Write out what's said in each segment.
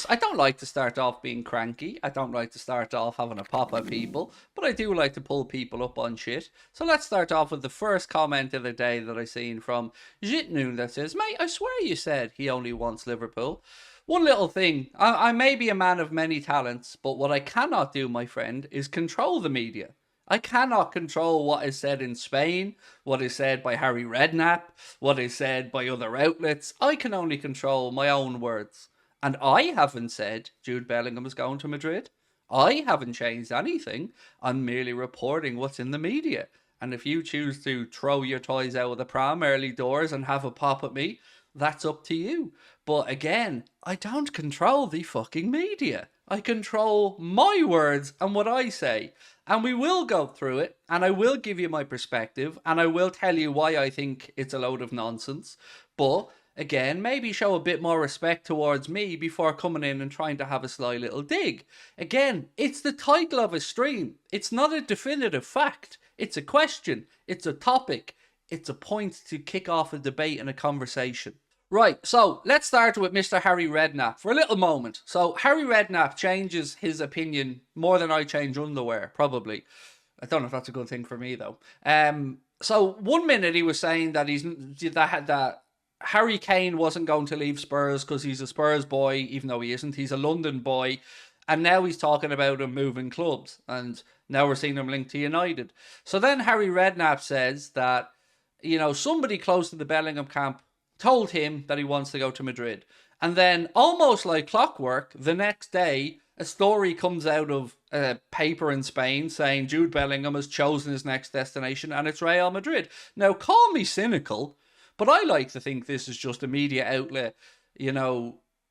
I don't like to start off being cranky. I don't like to start off having a pop at people, but I do like to pull people up on shit. So let's start off with the first comment of the day that I seen from Jitnu that says, mate, I swear you said he only wants Liverpool. One little thing, I may be a man of many talents, but what I cannot do, my friend, is control the media. I cannot control what is said in Spain, what is said by Harry Redknapp, what is said by other outlets. I can only control my own words. And I haven't said Jude Bellingham is going to Madrid. I haven't changed anything. I'm merely reporting what's in the media. And if you choose to throw your toys out of the pram early doors and have a pop at me, that's up to you. But again, I don't control the fucking media. I control my words and what I say. And we will go through it, and I will give you my perspective, and I will tell you why I think it's a load of nonsense. But again, maybe show a bit more respect towards me before coming in and trying to have a sly little dig. Again, it's the title of a stream. It's not a definitive fact. It's a question. It's a topic. It's a point to kick off a debate and a conversation. Right, so let's start with Mr. Harry Redknapp for a little moment. So Harry Redknapp changes his opinion more than I change underwear, probably. I don't know if that's a good thing for me, though. So 1 minute he was saying that that Harry Kane wasn't going to leave Spurs because he's a Spurs boy, even though he isn't. He's a London boy. And now he's talking about him moving clubs. And now we're seeing him linked to United. So then Harry Redknapp says that, somebody close to the Bellingham camp told him that he wants to go to Madrid. And then, almost like clockwork, the next day, a story comes out of a paper in Spain saying Jude Bellingham has chosen his next destination and it's Real Madrid. Now, call me cynical, but I like to think this is just a media outlet,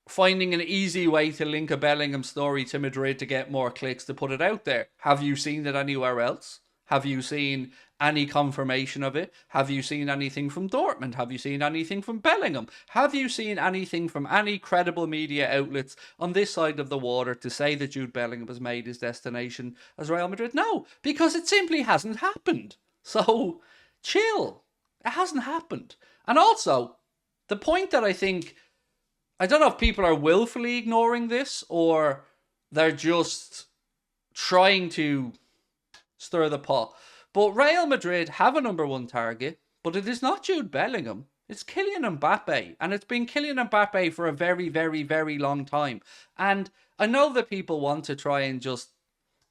finding an easy way to link a Bellingham story to Madrid to get more clicks to put it out there. Have you seen it anywhere else? Have you seen any confirmation of it? Have you seen anything from Dortmund? Have you seen anything from Bellingham? Have you seen anything from any credible media outlets on this side of the water to say that Jude Bellingham has made his destination as Real Madrid? No, because it simply hasn't happened. So, chill. It hasn't happened. And also, the point that I don't know if people are willfully ignoring this or they're just trying to stir the pot. But Real Madrid have a number one target, but it is not Jude Bellingham. It's Kylian Mbappe. And it's been Kylian Mbappe for a very, very, very long time. And I know that people want to try and just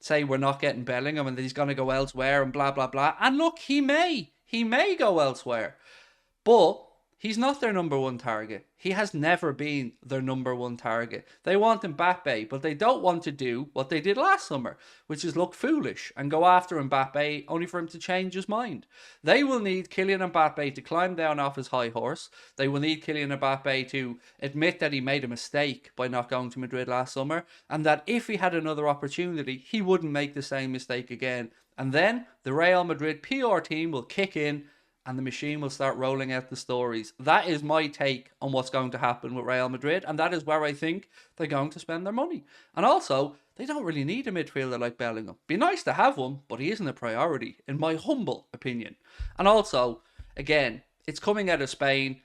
say we're not getting Bellingham and that he's going to go elsewhere and blah, blah, blah. And look, he may go elsewhere. But he's not their number one target. He has never been their number one target. They want Mbappe, but they don't want to do what they did last summer, which is look foolish and go after Mbappe only for him to change his mind. They will need Kylian Mbappe to climb down off his high horse. They will need Kylian Mbappe to admit that he made a mistake by not going to Madrid last summer, and that if he had another opportunity, he wouldn't make the same mistake again. And then the Real Madrid PR team will kick in and the machine will start rolling out the stories. That is my take on what's going to happen with Real Madrid, and that is where I think they're going to spend their money. And also, they don't really need a midfielder like Bellingham. Be nice to have one, but he isn't a priority, in my humble opinion. And also, again, it's coming out of Spain,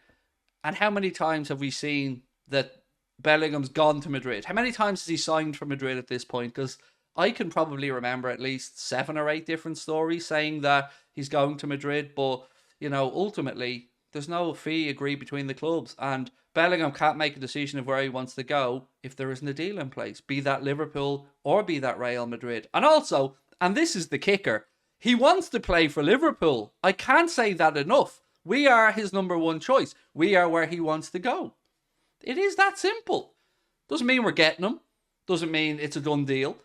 and how many times have we seen that Bellingham's gone to Madrid? How many times has he signed for Madrid at this point? Because I can probably remember at least 7 or 8 different stories saying that he's going to Madrid, but ultimately, there's no fee agreed between the clubs, and Bellingham can't make a decision of where he wants to go if there isn't a deal in place, be that Liverpool or be that Real Madrid. And also, and this is the kicker, he wants to play for Liverpool. I can't say that enough. We are his number one choice. We are where he wants to go. It is that simple. Doesn't mean we're getting him. Doesn't mean it's a done deal.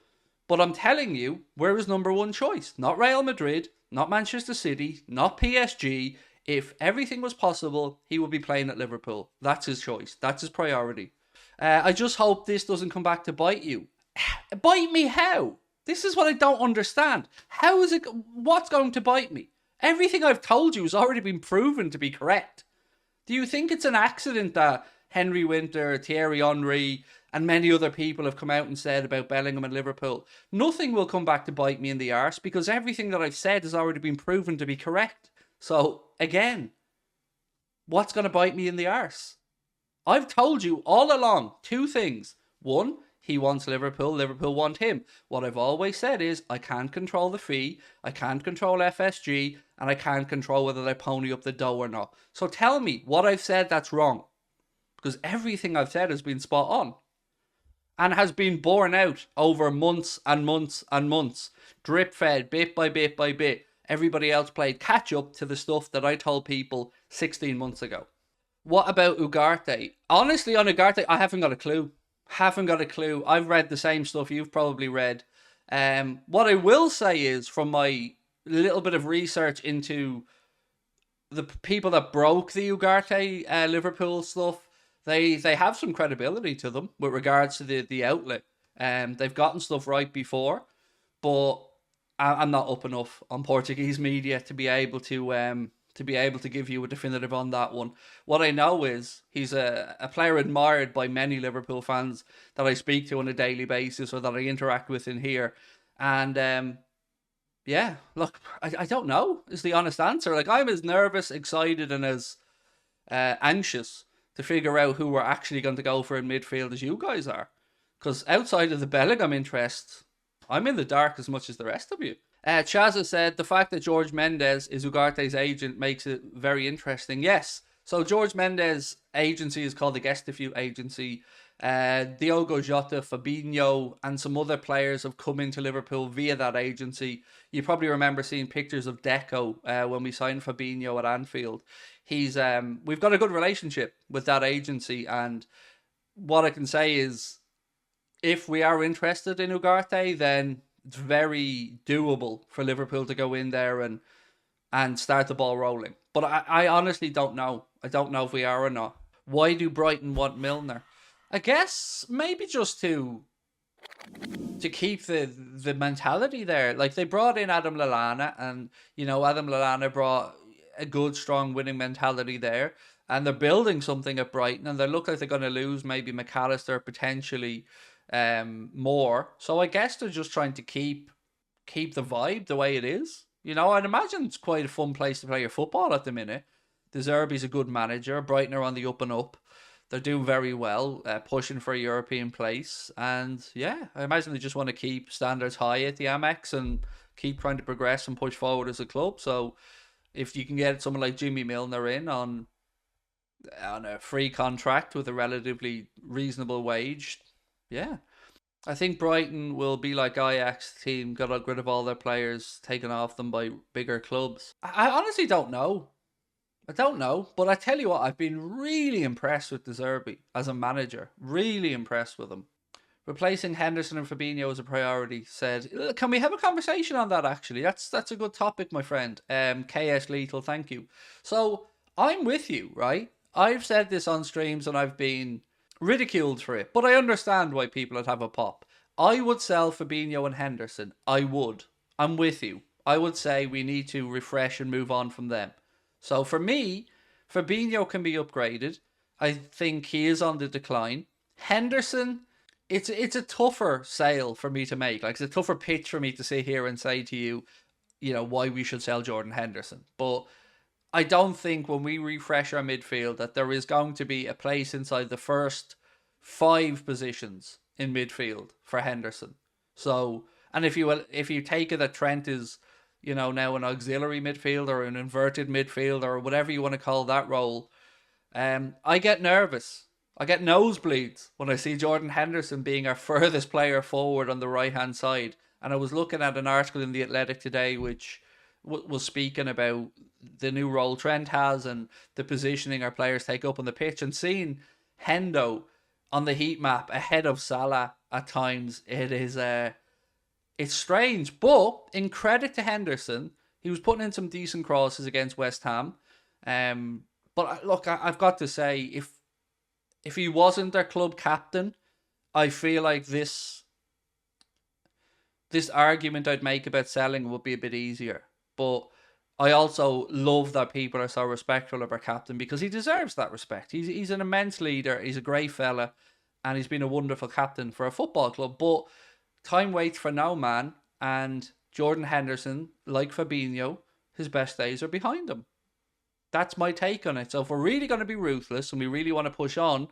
But I'm telling you, we're his number one choice. Not Real Madrid, not Manchester City, not PSG. If everything was possible, he would be playing at Liverpool. That's his choice. That's his priority. I just hope this doesn't come back to bite you. Bite me how? This is what I don't understand. How is it? What's going to bite me? Everything I've told you has already been proven to be correct. Do you think it's an accident that Henry Winter, Thierry Henry, and many other people have come out and said about Bellingham and Liverpool? Nothing will come back to bite me in the arse because everything that I've said has already been proven to be correct. So, again, what's going to bite me in the arse? I've told you all along 2 things. One, he wants Liverpool. Liverpool want him. What I've always said is I can't control the fee. I can't control FSG. And I can't control whether they pony up the dough or not. So tell me what I've said that's wrong. Because everything I've said has been spot on. And has been borne out over months and months and months. Drip fed, bit by bit by bit. Everybody else played catch up to the stuff that I told people 16 months ago. What about Ugarte? Honestly, on Ugarte, I haven't got a clue. Haven't got a clue. I've read the same stuff you've probably read. What I will say is, from my little bit of research into the people that broke the Ugarte Liverpool stuff, they have some credibility to them with regards to the outlet. They've gotten stuff right before, but I'm not up enough on Portuguese media to be able to give you a definitive on that one. What I know is he's a player admired by many Liverpool fans that I speak to on a daily basis or that I interact with in here. And yeah, look, I don't know is the honest answer. Like, I'm as nervous, excited, and as anxious to figure out who we're actually going to go for in midfield as you guys are. Because outside of the Bellingham interest, I'm in the dark as much as the rest of you. Chaz has said the fact that George Mendes is Ugarte's agent makes it very interesting. Yes. So George Mendes' agency is called the Gestifute Agency. Diogo Jota, Fabinho, and some other players have come into Liverpool via that agency. You probably remember seeing pictures of Deco when we signed Fabinho at Anfield. We've got a good relationship with that agency, and what I can say is, if we are interested in Ugarte, then it's very doable for Liverpool to go in there and start the ball rolling. But I honestly don't know. I don't know if we are or not. Why do Brighton want Milner? I guess maybe just to keep the mentality there. Like, they brought in Adam Lallana, and Adam Lallana brought a good, strong winning mentality there. And they're building something at Brighton, and they look like they're going to lose maybe McAllister potentially more. So I guess they're just trying to keep the vibe the way it is. I'd imagine it's quite a fun place to play your football at the minute. De Zerbi's a good manager. Brighton are on the up and up. They're doing very well, pushing for a European place. And yeah, I imagine they just want to keep standards high at the Amex and keep trying to progress and push forward as a club. So if you can get someone like Jimmy Milner in on a free contract with a relatively reasonable wage, yeah. I think Brighton will be like Ajax team, got rid of all their players taken off them by bigger clubs. I honestly don't know. But I tell you what, I've been really impressed with De Zerbi as a manager. Really impressed with him. Replacing Henderson and Fabinho as a priority, said. Can we have a conversation on that, actually? That's a good topic, my friend. KS Lethal, thank you. So, I'm with you, right? I've said this on streams and I've been ridiculed for it, but I understand why people would have a pop. I would sell Fabinho and Henderson. I would. I'm with you. I would say we need to refresh and move on from them. So for me, Fabinho can be upgraded. I think he is on the decline. Henderson, it's a tougher sale for me to make. Like, it's a tougher pitch for me to sit here and say to you, why we should sell Jordan Henderson. But I don't think when we refresh our midfield that there is going to be a place inside the first 5 positions in midfield for Henderson. So, and if you take it that Trent is, now an auxiliary midfielder or an inverted midfielder or whatever you want to call that role, I get nervous. I get nosebleeds when I see Jordan Henderson being our furthest player forward on the right-hand side. And I was looking at an article in The Athletic today which was speaking about the new role Trent has and the positioning our players take up on the pitch, and seeing Hendo on the heat map ahead of Salah at times, it's strange. But in credit to Henderson, he was putting in some decent crosses against West Ham. But look, I've got to say, if he wasn't their club captain, I feel like this argument I'd make about selling would be a bit easier. But I also love that people are so respectful of our captain, because he deserves that respect. He's an immense leader. He's a great fella, and he's been a wonderful captain for a football club. But time waits for no man, and Jordan Henderson, like Fabinho, his best days are behind him. That's my take on it. So if we're really going to be ruthless and we really want to push on,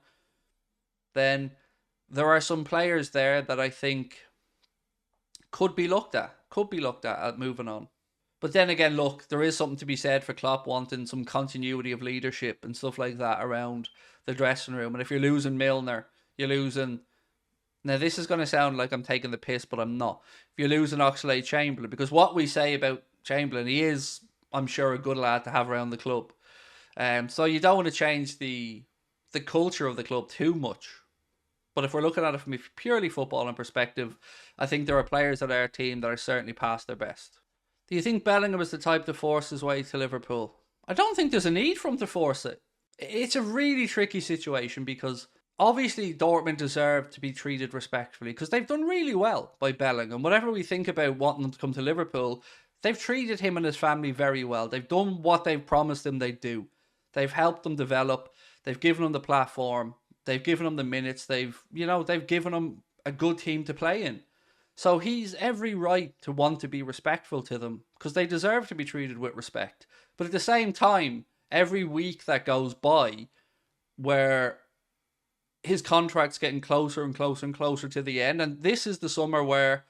then there are some players there that I think could be looked at moving on. But then again, look, there is something to be said for Klopp wanting some continuity of leadership and stuff like that around the dressing room. And if you're losing Milner, you're losing. Now, this is going to sound like I'm taking the piss, but I'm not. If you're losing Oxlade-Chamberlain, because what we say about Chamberlain, he is, I'm sure, a good lad to have around the club. So you don't want to change the culture of the club too much. But if we're looking at it from a purely footballing perspective, I think there are players at our team that are certainly past their best. Do you think Bellingham is the type to force his way to Liverpool? I don't think there's a need for him to force it. It's a really tricky situation because obviously Dortmund deserve to be treated respectfully because they've done really well by Bellingham. Whatever we think about wanting them to come to Liverpool, they've treated him and his family very well. They've done what they've promised him they'd do. They've helped him develop. They've given him the platform. They've given him the minutes. They've given him a good team to play in. So he's every right to want to be respectful to them because they deserve to be treated with respect. But at the same time, every week that goes by where his contract's getting closer and closer and closer to the end, and this is the summer where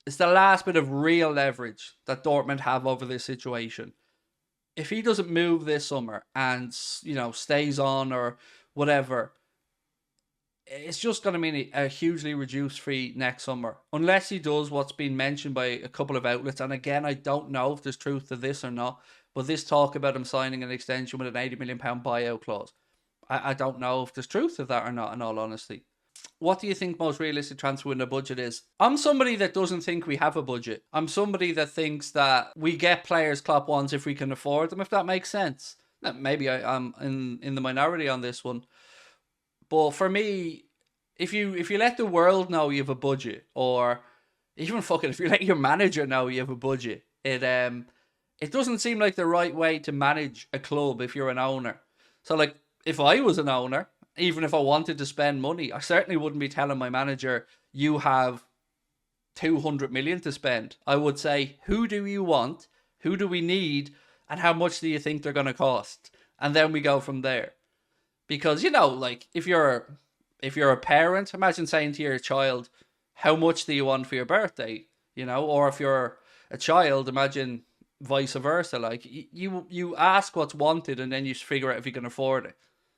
it's the last bit of real leverage that Dortmund have over this situation. If he doesn't move this summer and, stays on or whatever, it's just going to mean a hugely reduced fee next summer. Unless he does what's been mentioned by a couple of outlets. And again, I don't know if there's truth to this or not. But this talk about him signing an extension with an £80 million buyout clause. I don't know if there's truth to that or not, in all honesty. What do you think most realistic transfer window budget is? I'm somebody that doesn't think we have a budget. I'm somebody that thinks that we get players Klopp wants if we can afford them, if that makes sense. Now, maybe I'm in the minority on this one. But for me, if you let the world know you have a budget, or even if you let your manager know you have a budget, it doesn't seem like the right way to manage a club if you're an owner. So like, if I was an owner, even if I wanted to spend money, I certainly wouldn't be telling my manager, you have 200 million to spend. I would say, who do you want? Who do we need? And how much do you think they're going to cost? And then we go from there. Because, like, if you're a parent, imagine saying to your child, how much do you want for your birthday? Or if you're a child, imagine vice versa. Like, you ask what's wanted and then you figure out if you can afford it.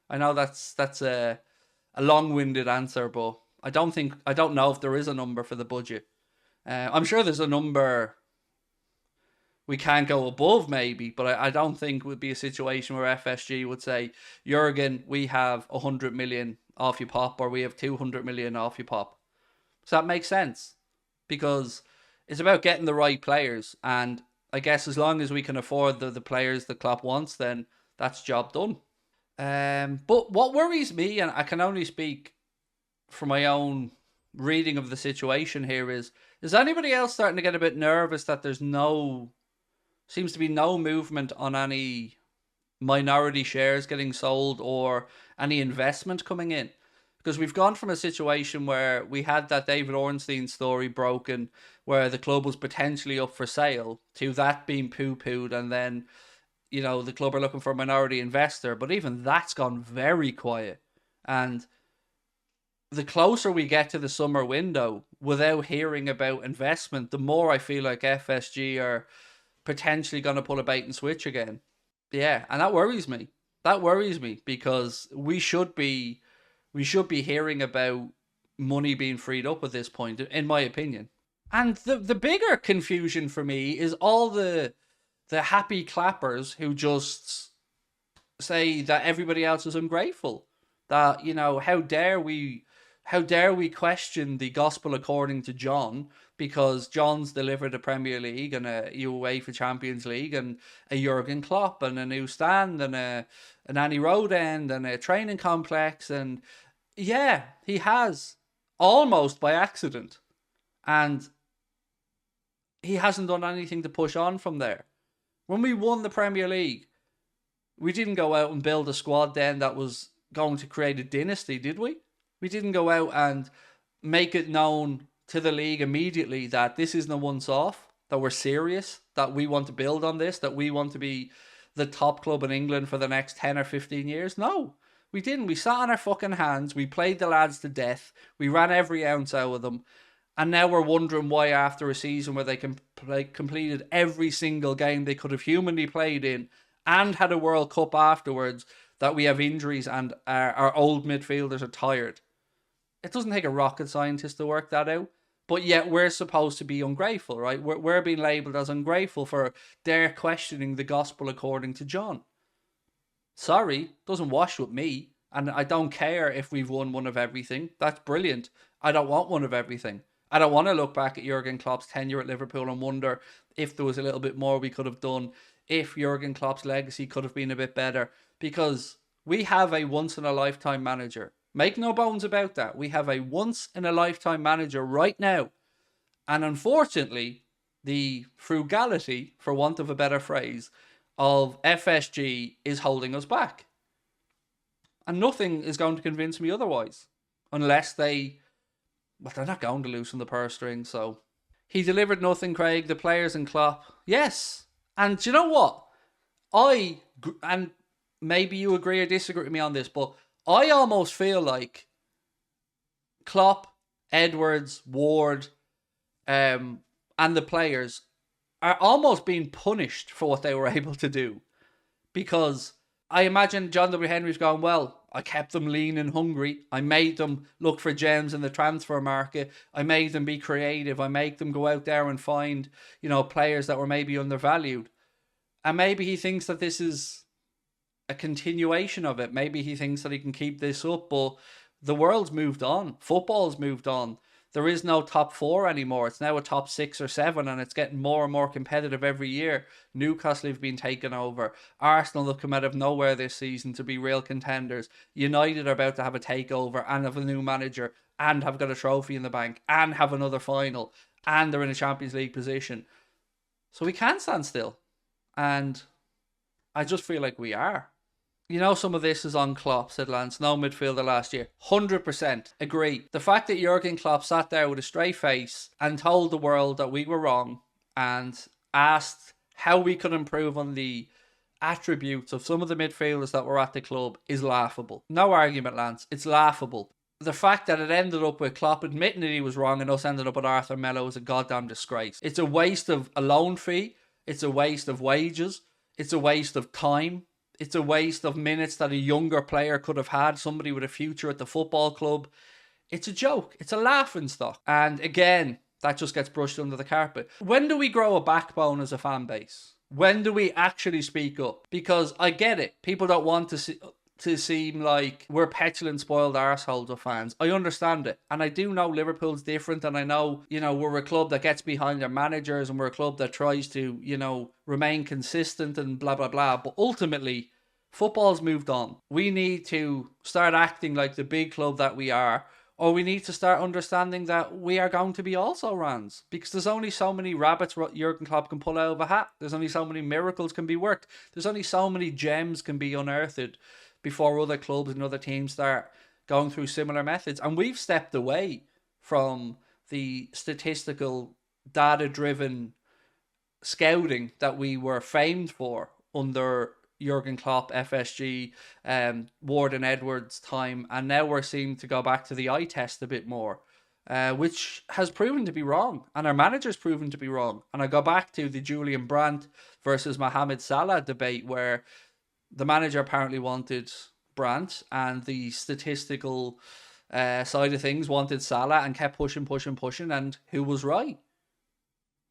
I know that's a long-winded answer, but I don't know if there is a number for the budget. I'm sure there's a number we can't go above maybe, but I don't think it would be a situation where FSG would say, Jurgen, we have 100 million off your pop, or we have 200 million off your pop. So that makes sense because it's about getting the right players. And I guess as long as we can afford the players that Klopp wants, then that's job done. But what worries me, and I can only speak from my own reading of the situation here, is anybody else starting to get a bit nervous that seems to be no movement on any minority shares getting sold or any investment coming in? Because we've gone from a situation where we had that David Ornstein story broken where the club was potentially up for sale to that being poo-pooed, and then the club are looking for a minority investor, but even that's gone very quiet. And the closer we get to the summer window without hearing about investment, the more I feel like FSG are potentially going to pull a bait and switch again. Yeah, and that worries me. That worries me because we should be hearing about money being freed up at this point, in my opinion. And the bigger confusion for me is all the happy clappers who just say that everybody else is ungrateful. That, how dare we question the gospel according to John, because John's delivered a Premier League and a UEFA Champions League and a Jurgen Klopp and a new stand and an Annie Road end and a training complex. And yeah, he has, almost by accident. And he hasn't done anything to push on from there. When we won the Premier League, we didn't go out and build a squad then that was going to create a dynasty, did we? We didn't go out and make it known to the league immediately that this isn't a once-off, that we're serious, that we want to build on this, that we want to be the top club in England for the next 10 or 15 years. No. We didn't. We sat on our fucking hands. We played the lads to death. We ran every ounce out of them. And now we're wondering why after a season where they completed every single game they could have humanly played in and had a World Cup afterwards, that we have injuries and our old midfielders are tired. It doesn't take a rocket scientist to work that out. But yet we're supposed to be ungrateful, right? We're being labelled as ungrateful for their questioning the gospel according to John. Sorry, doesn't wash with me. And I don't care if we've won one of everything. That's brilliant. I don't want one of everything. I don't want to look back at Jurgen Klopp's tenure at Liverpool and wonder if there was a little bit more we could have done, if Jurgen Klopp's legacy could have been a bit better, because we have a once-in-a-lifetime manager. Make no bones about that. We have a once-in-a-lifetime manager right now. And unfortunately, the frugality, for want of a better phrase, of FSG is holding us back. And nothing is going to convince me otherwise. Unless they're not going to loosen the purse string, so. He delivered nothing, Craig. The players and Klopp. Yes. And do you know what? And maybe you agree or disagree with me on this, but I almost feel like Klopp, Edwards, Ward, and the players are almost being punished for what they were able to do. Because I imagine John W. Henry's going, well, I kept them lean and hungry. I made them look for gems in the transfer market. I made them be creative. I made them go out there and find, players that were maybe undervalued. And maybe he thinks that this is a continuation of it. Maybe he thinks that he can keep this up, but the world's moved on. Football's moved on. There is no top 4 anymore. It's now a top 6 or 7, and it's getting more and more competitive every year. Newcastle have been taken over. Arsenal have come out of nowhere this season to be real contenders. United are about to have a takeover and have a new manager and have got a trophy in the bank and have another final and they're in a Champions League position. So we can't stand still. And I just feel like we are. Some of this is on Klopp, said Lance. No midfielder last year. 100% agree. The fact that Jurgen Klopp sat there with a straight face and told the world that we were wrong and asked how we could improve on the attributes of some of the midfielders that were at the club is laughable. No argument, Lance. It's laughable. The fact that it ended up with Klopp admitting that he was wrong and us ended up with Arthur Melo is a goddamn disgrace. It's a waste of a loan fee. It's a waste of wages. It's a waste of time. It's a waste of minutes that a younger player could have had, somebody with a future at the football club. It's a joke. It's a laughing stock. And again, that just gets brushed under the carpet. When do we grow a backbone as a fan base? When do we actually speak up? Because I get it. People don't want to seem like we're petulant, spoiled arseholes of fans. I understand it. And I do know Liverpool's different. And I know, we're a club that gets behind their managers and we're a club that tries to, remain consistent and blah, blah, blah. But ultimately, football's moved on. We need to start acting like the big club that we are, or we need to start understanding that we are going to be also Rans, because there's only so many rabbits Jurgen Klopp can pull out of a hat. There's only so many miracles can be worked. There's only so many gems can be unearthed before other clubs and other teams start going through similar methods. And we've stepped away from the statistical, data-driven scouting that we were famed for under Jurgen Klopp, FSG, Ward and Edwards' time, and now we're seeming to go back to the eye test a bit more, which has proven to be wrong, and our manager's proven to be wrong. And I go back to the Julian Brandt versus Mohamed Salah debate, where the manager apparently wanted Brandt, and the statistical side of things wanted Salah, and kept pushing, and who was right?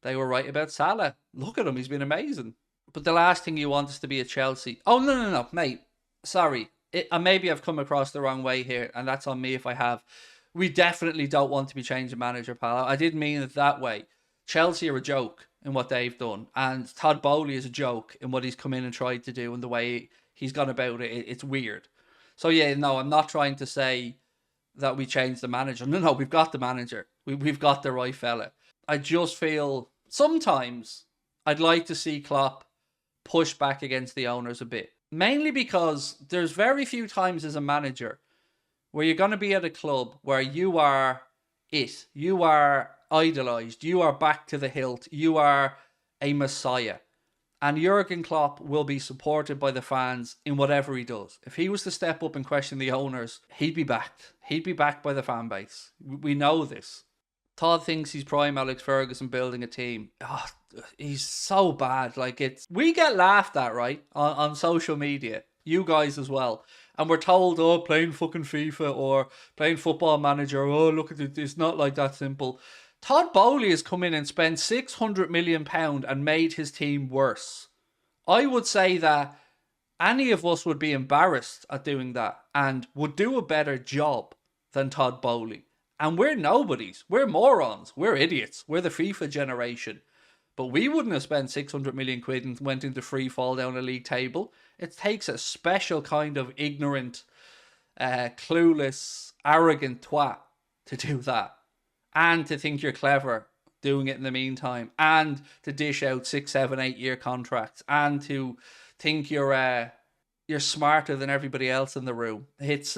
They were right about Salah. Look at him, he's been amazing. But the last thing you want is to be at Chelsea. Oh, no, mate. Sorry. Maybe I've come across the wrong way here, and that's on me if I have. We definitely don't want to be changing manager, pal. I didn't mean it that way. Chelsea are a joke in what they've done, and Todd Bowley is a joke in what he's come in and tried to do and the way he's gone about it. It's weird. So, yeah, no, I'm not trying to say that we changed the manager. No, we've got the manager. We've got the right fella. I just feel sometimes I'd like to see Klopp push back against the owners a bit. Mainly because there's very few times as a manager where you're going to be at a club where you are it. You are idolised. You are back to the hilt. You are a messiah. And Jurgen Klopp will be supported by the fans in whatever he does. If he was to step up and question the owners, he'd be backed. He'd be backed by the fan base. We know this. Todd thinks he's prime Alex Ferguson building a team. Oh, he's so bad. We get laughed at, right, on social media. You guys as well. And we're told, oh, playing fucking FIFA or playing Football Manager. Oh, look at it. It's not like that simple. Todd Bowley has come in and spent £600 million and made his team worse. I would say that any of us would be embarrassed at doing that and would do a better job than Todd Bowley. And we're nobodies. We're morons. We're idiots. We're the FIFA generation. But we wouldn't have spent 600 million quid and went into free fall down a league table. It takes a special kind of ignorant, clueless, arrogant twat to do that. And to think you're clever doing it in the meantime. And to dish out 6, 7, 8 year contracts. And to think you're smarter than everybody else in the room. It's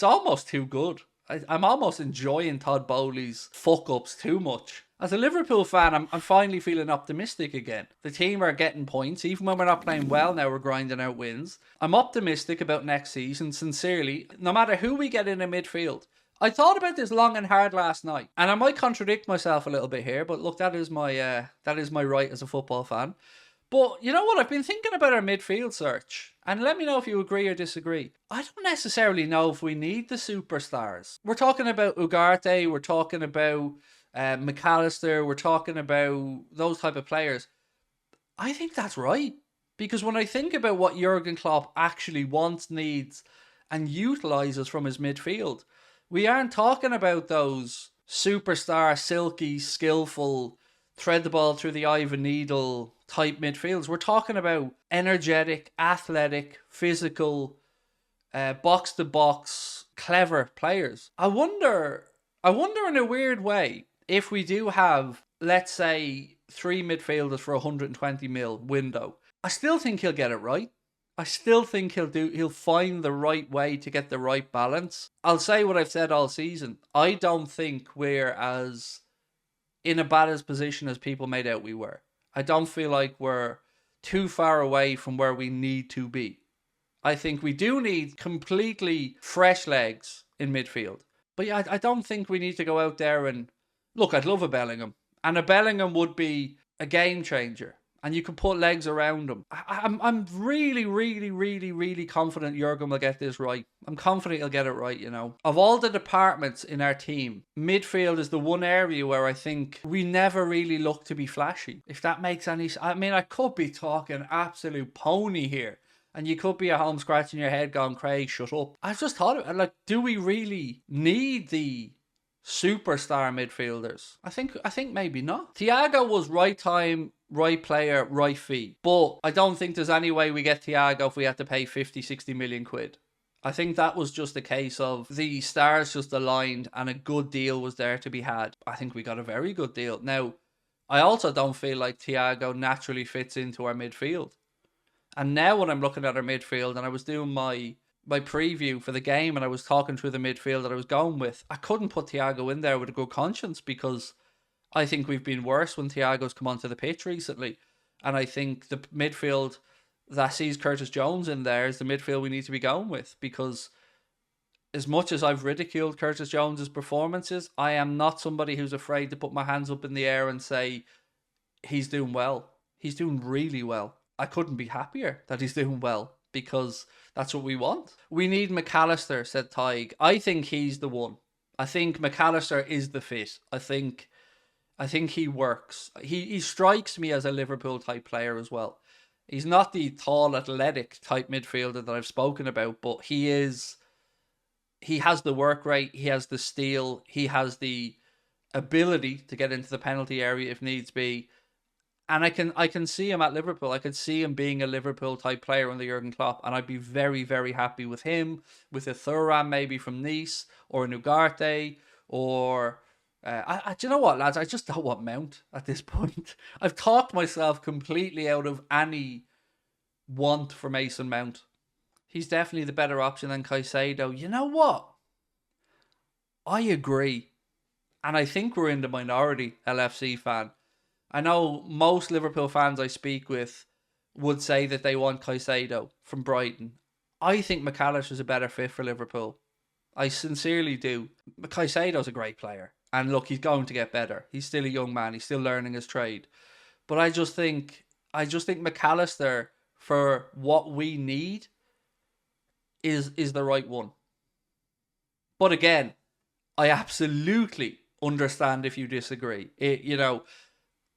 almost too good. I'm almost enjoying Todd Bowley's fuck-ups too much. As a Liverpool fan, I'm finally feeling optimistic again. The team are getting points. Even when we're not playing well now, we're grinding out wins. I'm optimistic about next season, sincerely, no matter who we get in a midfield. I thought about this long and hard last night, and I might contradict myself a little bit here, but look, that is my right as a football fan. But you know what? I've been thinking about our midfield search, and let me know if you agree or disagree. I don't necessarily know if we need the superstars. We're talking about Ugarte, we're talking about McAllister, we're talking about those type of players. I think that's right, because when I think about what Jurgen Klopp actually wants, needs, and utilises from his midfield, we aren't talking about those superstar, silky, skillful, thread the ball through the eye of a needle type midfields. We're talking about energetic, athletic, physical, box to box, clever players. I wonder in a weird way, if we do have, let's say, 3 midfielders for 120 mil window, I still think he'll get it right. I still think he'll find the right way to get the right balance. I'll say what I've said all season. I don't think we're as in a bad as position as people made out we were. I don't feel like we're too far away from where we need to be. I think we do need completely fresh legs in midfield. But yeah, I don't think we need to go out there and... Look, I'd love a Bellingham. And a Bellingham would be a game changer. And you can put legs around him. I'm really, really, really, really confident Jurgen will get this right. I'm confident he'll get it right, you know. Of all the departments in our team, midfield is the one area where I think we never really look to be flashy. If that makes any... I mean, I could be talking absolute pony here. And you could be at home scratching your head going, Craig, shut up. I've just thought of it. Like, do we really need the superstar midfielders? I think maybe not. Thiago was right time, right player, right fee. But I don't think there's any way we get Thiago if we had to pay 50, 60 million quid. I think that was just a case of the stars just aligned and a good deal was there to be had. I think we got a very good deal. Now, I also don't feel like Thiago naturally fits into our midfield. And now when I'm looking at our midfield and I was doing my preview for the game and I was talking through the midfield that I was going with, I couldn't put Thiago in there with a good conscience because I think we've been worse when Thiago's come onto the pitch recently. And I think the midfield that sees Curtis Jones in there is the midfield we need to be going with, because as much as I've ridiculed Curtis Jones's performances, I am not somebody who's afraid to put my hands up in the air and say he's doing well. He's doing really well. I couldn't be happier that he's doing well, because that's what we want. We need McAllister, said Tig. I think he's the one. I think McAllister is the fit. I think he works. He strikes me as a Liverpool type player as well. He's not the tall, athletic type midfielder that I've spoken about, but he has the work rate, he has the steal, he has the ability to get into the penalty area if needs be. And I can see him at Liverpool. I could see him being a Liverpool type player under Jurgen Klopp, and I'd be very, very happy with him, with a Thuram maybe from Nice, or an Ugarte, or do you know what, lads? I just don't want Mount at this point. I've talked myself completely out of any want for Mason Mount. He's definitely the better option than Caicedo. You know what? I agree, and I think we're in the minority, LFC fan. I know most Liverpool fans I speak with would say that they want Caicedo from Brighton. I think McAllister's a better fit for Liverpool. I sincerely do. Caicedo's a great player. And look, he's going to get better. He's still a young man. He's still learning his trade. But I just think McAllister, for what we need, is the right one. But again, I absolutely understand if you disagree.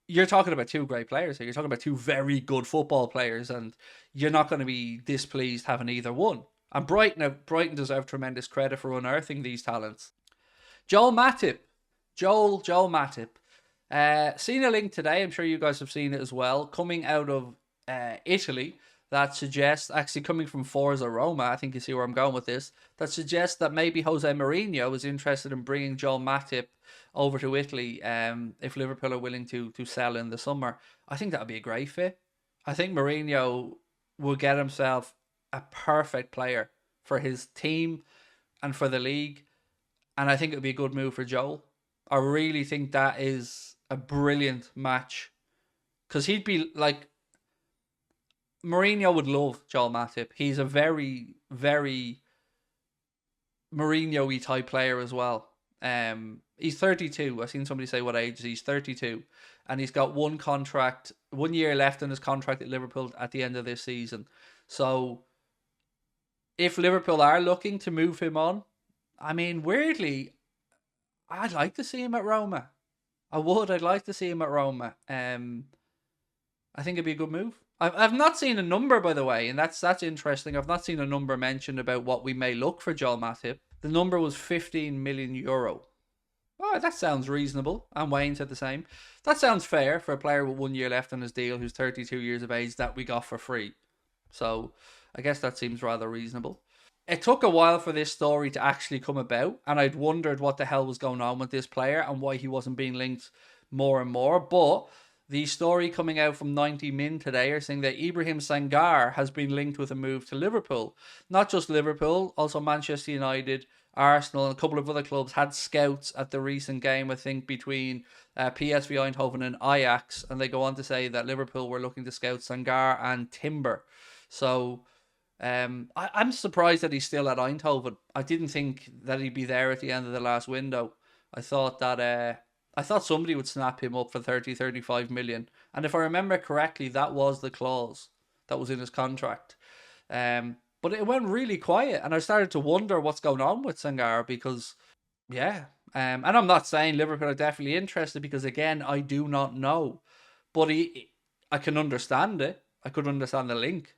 You're talking about two great players here. You're talking about two very good football players, and you're not going to be displeased having either one. And Brighton deserve tremendous credit for unearthing these talents. Joel Matip. Joel Matip. Seen a link today, I'm sure you guys have seen it as well, coming out of Italy that suggests, actually coming from Forza Roma, I think you see where I'm going with this, that suggests that maybe Jose Mourinho is interested in bringing Joel Matip over to Italy if Liverpool are willing to sell in the summer. I think that would be a great fit. I think Mourinho will get himself a perfect player for his team and for the league, and I think it would be a good move for Joel. I really think that is a brilliant match because he'd be like, Mourinho would love Joel Matip. He's a very, very Mourinho-y type player as well. He's 32. I've seen somebody say what age he's 32, and he's got 1 year left in his contract at Liverpool at the end of this season. So if Liverpool are looking to move him on, I mean, weirdly, I'd like to see him at Roma. I would. I'd like to see him at Roma. I think it'd be a good move. I've not seen a number, by the way, and that's interesting. I've not seen a number mentioned about what we may look for Joel Matip. The number was 15 million euro. Oh, that sounds reasonable. And Wayne said the same. That sounds fair for a player with 1 year left on his deal who's 32 years of age that we got for free. So I guess that seems rather reasonable. It took a while for this story to actually come about, and I'd wondered what the hell was going on with this player and why he wasn't being linked more and more. But the story coming out from 90 Min today are saying that Ibrahim Sangare has been linked with a move to Liverpool. Not just Liverpool, also Manchester United, Arsenal, and a couple of other clubs had scouts at the recent game, I think, between PSV Eindhoven and Ajax, and they go on to say that Liverpool were looking to scout Sangare and Timber. So I'm surprised that he's still at Eindhoven. I didn't think that he'd be there at the end of the last window. I thought somebody would snap him up for 35 million. And if I remember correctly, that was the clause that was in his contract. But it went really quiet, and I started to wonder what's going on with Sangare because, yeah. And I'm not saying Liverpool are definitely interested because, again, I do not know. But I can understand it. I could understand the link.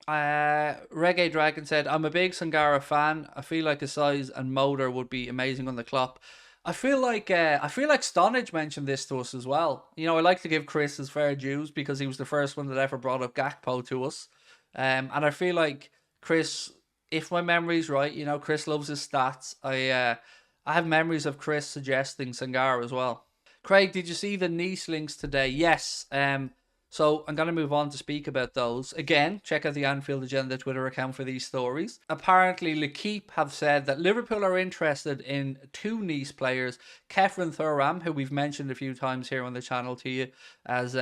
Reggae Dragon said, I'm a big Sangare fan. I feel like his size and motor would be amazing on the Klopp. I feel like Stonage mentioned this to us as well. You know, I like to give Chris his fair dues because he was the first one that ever brought up Gakpo to us. And I feel like Chris, if my memory's right, you know, Chris loves his stats. I have memories of Chris suggesting Sangare as well. Craig, did you see the Nice links today? Yes. So I'm going to move on to speak about those. Again, check out the Anfield Agenda Twitter account for these stories. Apparently, L'Equipe have said that Liverpool are interested in two Nice players, Kefren Thuram, who we've mentioned a few times here on the channel to you, as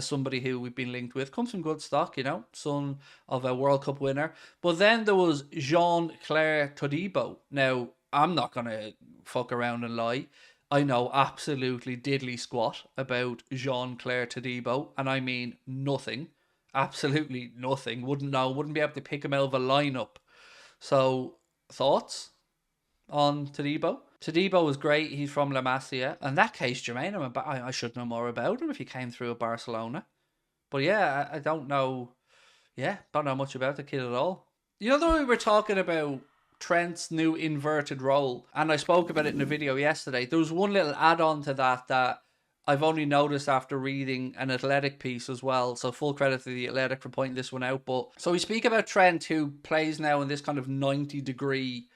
somebody who we've been linked with. Comes from good stock, you know, son of a World Cup winner. But then there was Jean-Claire Todibo. Now, I'm not going to fuck around and lie. I know absolutely diddly squat about Jean-Claire Todibo, and I mean nothing. Absolutely nothing. Wouldn't be able to pick him out of a lineup. So, thoughts on Todibo? Todibo was great. He's from La Masia. In that case, Jermaine, I should know more about him if he came through at Barcelona. But yeah, I don't know. Yeah, don't know much about the kid at all. You know, though, we were talking about Trent's new inverted role, and I spoke about it in a video yesterday. There was one little add-on to that I've only noticed after reading an Athletic piece as well, so full credit to the Athletic for pointing this one out. But so we speak about Trent, who plays now in this kind of 90-degree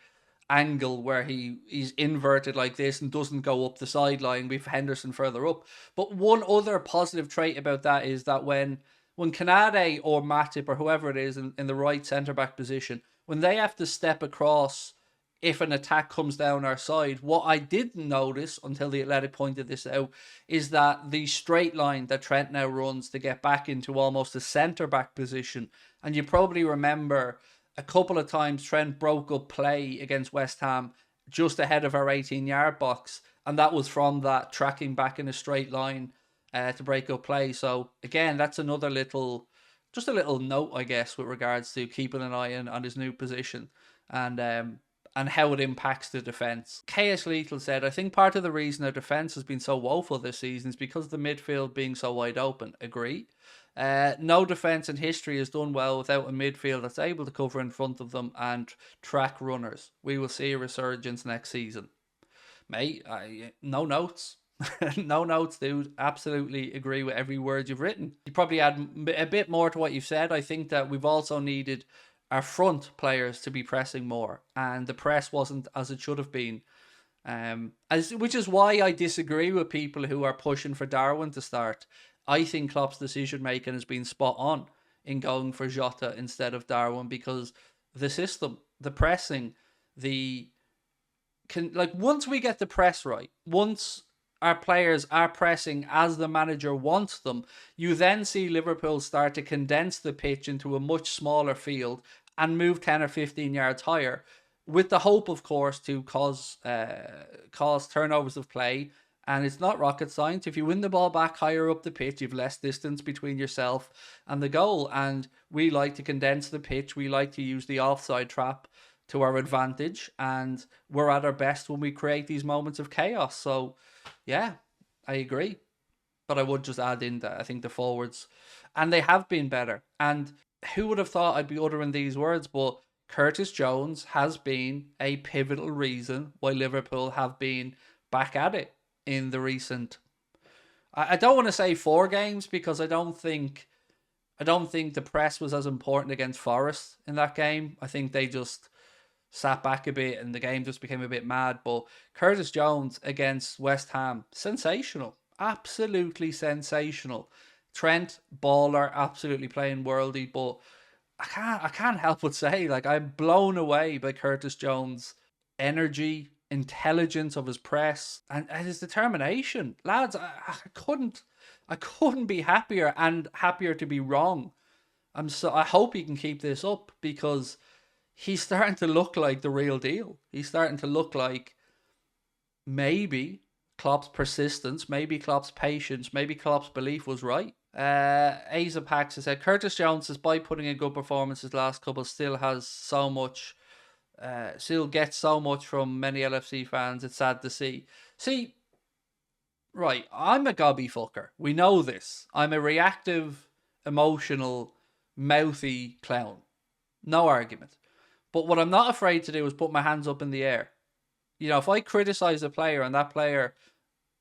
angle where he's inverted like this and doesn't go up the sideline with Henderson further up. But one other positive trait about that is that when Canade or Matip or whoever it is in the right centre-back position, when they have to step across if an attack comes down our side. What I didn't notice until the Athletic pointed this out is that the straight line that Trent now runs to get back into almost a centre-back position, and you probably remember a couple of times Trent broke up play against West Ham just ahead of our 18-yard box, and that was from that tracking back in a straight line to break up play. So again, that's another little, just a little note, I guess, with regards to keeping an eye on his new position and how it impacts the defence. KS Lethal said, I think part of the reason our defence has been so woeful this season is because of the midfield being so wide open. Agree. No defence in history has done well without a midfield that's able to cover in front of them and track runners. We will see a resurgence next season. Mate, no notes. No notes, dude. Absolutely agree with every word you've written. You probably add a bit more to what you've said. I think that we've also needed our front players to be pressing more, and the press wasn't as it should have been. Which is why I disagree with people who are pushing for Darwin to start. I think Klopp's decision making has been spot on in going for Jota instead of Darwin, because the system, the pressing, once we get the press right, once our players are pressing as the manager wants them, you then see Liverpool start to condense the pitch into a much smaller field and move 10 or 15 yards higher, with the hope, of course, to cause turnovers of play. And it's not rocket science. If you win the ball back higher up the pitch, you've less distance between yourself and the goal. And we like to condense the pitch. We like to use the offside trap to our advantage. And we're at our best when we create these moments of chaos. So, yeah, I agree. But I would just add in that I think the forwards, and they have been better. And who would have thought I'd be uttering these words? But Curtis Jones has been a pivotal reason why Liverpool have been back at it in the recent, I don't want to say 4 games, because I don't think the press was as important against Forest in that game. I think they just sat back a bit and the game just became a bit mad. But Curtis Jones against West Ham, sensational. Absolutely sensational. Trent, baller, absolutely playing worldy. But I can't help but say, like, I'm blown away by Curtis Jones' energy, intelligence of his press, and his determination. Lads, I couldn't be happier, and happier to be wrong. I hope he can keep this up, because he's starting to look like the real deal. He's starting to look like maybe Klopp's persistence, maybe Klopp's patience, maybe Klopp's belief was right. Asa Pax has said, Curtis Jones, despite putting in good performances last couple, still has so much, still gets so much from many LFC fans. It's sad to see. See, right, I'm a gobby fucker. We know this. I'm a reactive, emotional, mouthy clown. No argument. But what I'm not afraid to do is put my hands up in the air. You know, if I criticize a player and that player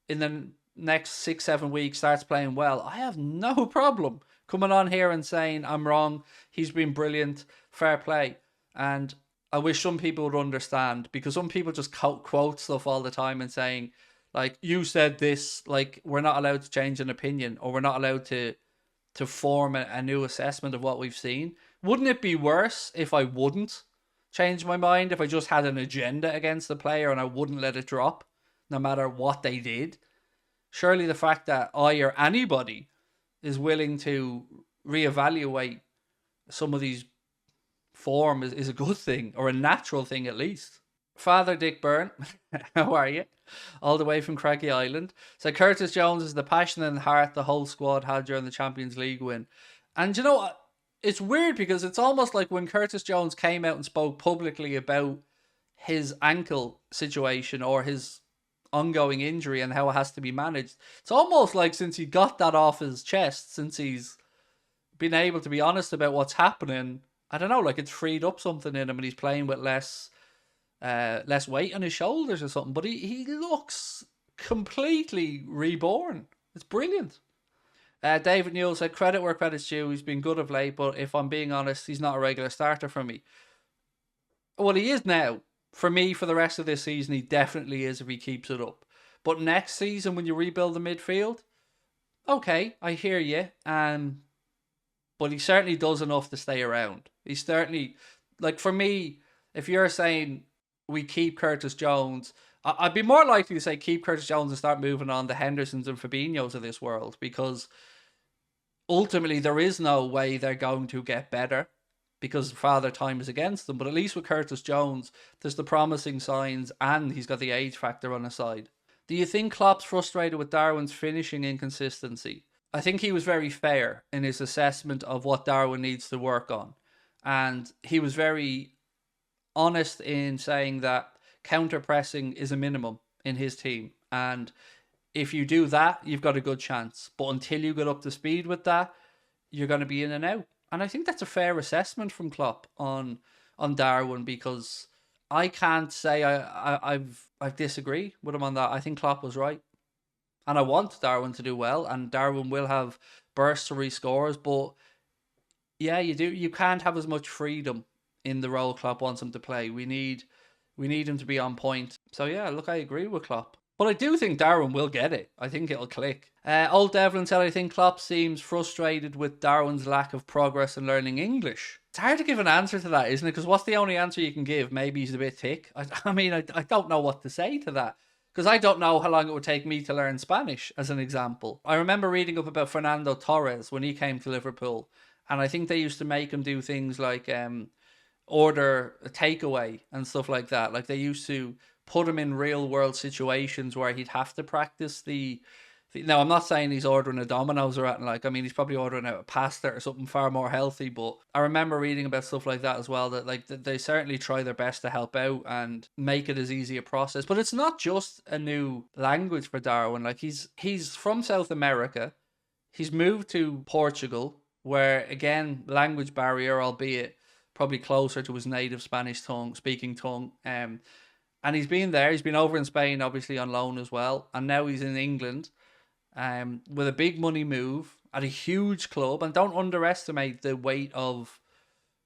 in the next 6-7 weeks starts playing well, I have no problem coming on here and saying I'm wrong. He's been brilliant. Fair play. And I wish some people would understand, because some people just quote stuff all the time and saying, like, you said this, like, we're not allowed to change an opinion, or we're not allowed to form a new assessment of what we've seen. Wouldn't it be worse if I wouldn't change my mind, if I just had an agenda against the player and I wouldn't let it drop, no matter what they did? Surely the fact that I or anybody is willing to reevaluate some of these form is a good thing, or a natural thing at least. Father Dick Byrne, how are you? All the way from Craggy Island. So Curtis Jones is the passion and heart the whole squad had during the Champions League win. And you know what? It's weird, because it's almost like when Curtis Jones came out and spoke publicly about his ankle situation or his ongoing injury and how it has to be managed, it's almost like since he got that off his chest, since he's been able to be honest about what's happening, I don't know, like it's freed up something in him and he's playing with less weight on his shoulders or something. But he looks completely reborn. It's brilliant. David Newell said, credit where credit's due. He's been good of late, but if I'm being honest, he's not a regular starter for me. Well, he is now. For me, for the rest of this season, he definitely is if he keeps it up. But next season, when you rebuild the midfield, okay, I hear you. But he certainly does enough to stay around. He's certainly, like, for me, if you're saying we keep Curtis Jones. I'd be more likely to say keep Curtis Jones and start moving on the Hendersons and Fabinhos of this world, because ultimately there is no way they're going to get better because Father Time is against them. But at least with Curtis Jones, there's the promising signs and he's got the age factor on his side. Do you think Klopp's frustrated with Darwin's finishing inconsistency? I think he was very fair in his assessment of what Darwin needs to work on. And he was very honest in saying that counter pressing is a minimum in his team. And if you do that, you've got a good chance. But until you get up to speed with that, you're going to be in and out. And I think that's a fair assessment from Klopp on Darwin, because I can't say I've disagreed with him on that. I think Klopp was right. And I want Darwin to do well, and Darwin will have bursts where he scores, but yeah, you can't have as much freedom in the role Klopp wants him to play. We need him to be on point. So yeah, look, I agree with Klopp. But I do think Darwin will get it. I think it'll click. Old Devlin said, I think Klopp seems frustrated with Darwin's lack of progress in learning English. It's hard to give an answer to that, isn't it? Because what's the only answer you can give? Maybe he's a bit thick. I mean, I don't know what to say to that. Because I don't know how long it would take me to learn Spanish, as an example. I remember reading up about Fernando Torres when he came to Liverpool. And I think they used to make him do things like order a takeaway and stuff like that. Like they used to put him in real world situations where he'd have to practice the now, I'm not saying he's ordering a Domino's or anything. Like, I mean, he's probably ordering out a pasta or something far more healthy. But I remember reading about stuff like that as well, that like they certainly try their best to help out and make it as easy a process. But it's not just a new language for Darwin. Like he's from South America. He's moved to Portugal, where again, language barrier, albeit probably closer to his native Spanish speaking tongue. And he's been there. He's been over in Spain, obviously on loan as well, and now he's in England. With a big money move at a huge club, and don't underestimate the weight of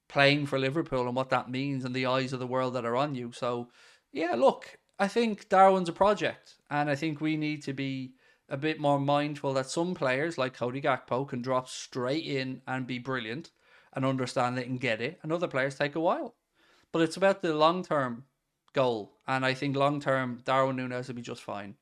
playing for Liverpool and what that means and the eyes of the world that are on you. So, yeah, look, I think Darwin's a project, and I think we need to be a bit more mindful that some players like Cody Gakpo can drop straight in and be brilliant and understand it and get it, and other players take a while. But it's about the long-term goal, and I think long-term Darwin Nuñez will be just fine.